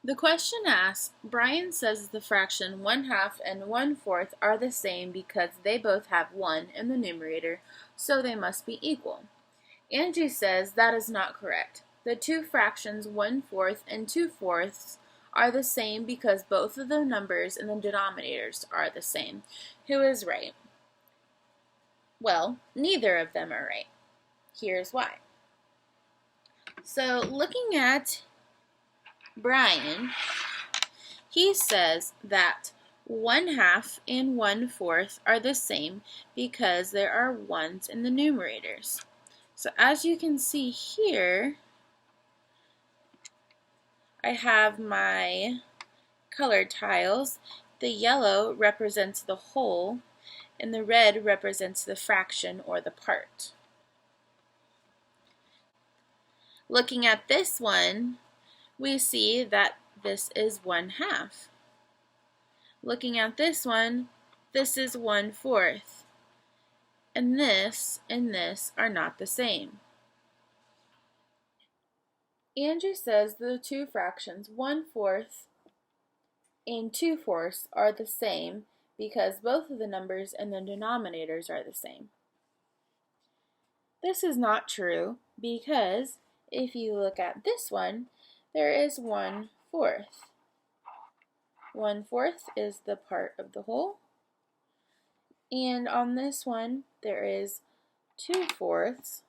The question asks, Brian says the fraction 1/2 and 1/4 are the same because they both have 1 in the numerator, so they must be equal. Angie says that is not correct. The two fractions 1/4 and 2/4 are the same because both of the numbers in the denominators are the same. Who is right? Well, neither of them are right. Here's why. So looking at Brian, he says that 1/2 and 1/4 are the same because there are ones in the numerators. So as you can see here, I have my colored tiles. The yellow represents the whole, and the red represents the fraction or the part. Looking at this one, we see that this is 1/2. Looking at this one, this is 1/4. And this are not the same. Angie says the two fractions 1/4 and 2/4 are the same because both of the numbers in the denominators are the same. This is not true because if you look at this one, there is 1/4. 1/4 is the part of the whole, and on this one there is 2/4,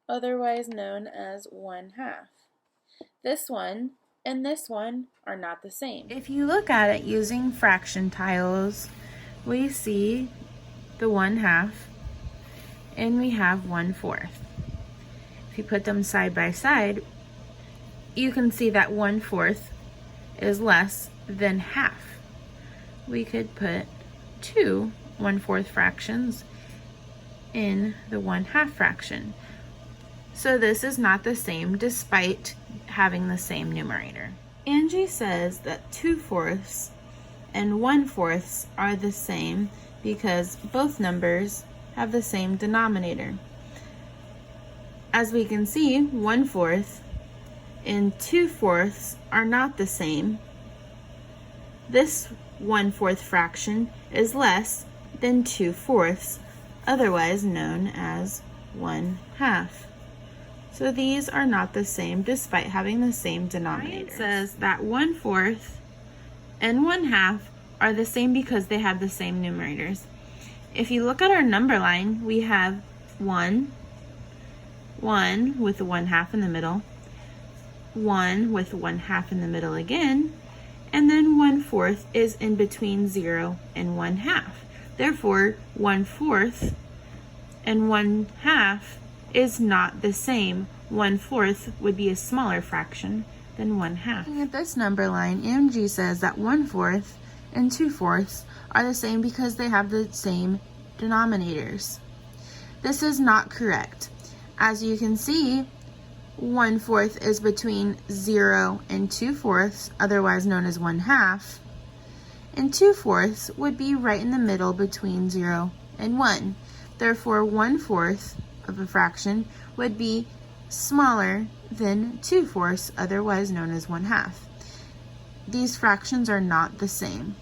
otherwise known as 1/2. This one and this one are not the same. If you look at it using fraction tiles, we see the 1/2 and we have 1/4. If you put them side by side, you can see that 1/4 is less than half. We could put two 1/4 fractions in the 1/2 fraction. So this is not the same despite having the same numerator. Angie says that 2/4 and 1/4 are the same because both numbers have the same denominator. As we can see, 1/4 and 2/4 are not the same. This 1/4 fraction is less than 2/4, otherwise known as 1/2. So these are not the same despite having the same denominator. It says that 1/4 and 1/2 are the same because they have the same numerators. If you look at our number line, we have 1 with the 1/2 in the middle, 1 with 1/2 in the middle again, and then 1/4 is in between 0 and 1/2. Therefore, 1/4 and 1/2 is not the same. 1/4 would be a smaller fraction than 1/2. Looking at this number line, Angie says that 1/4 and 2/4 are the same because they have the same denominators. This is not correct. As you can see, 1/4 is between 0 and 2/4, otherwise known as 1/2, and 2/4 would be right in the middle between 0 and 1. Therefore, 1/4 of a fraction would be smaller than 2/4, otherwise known as 1/2. These fractions are not the same.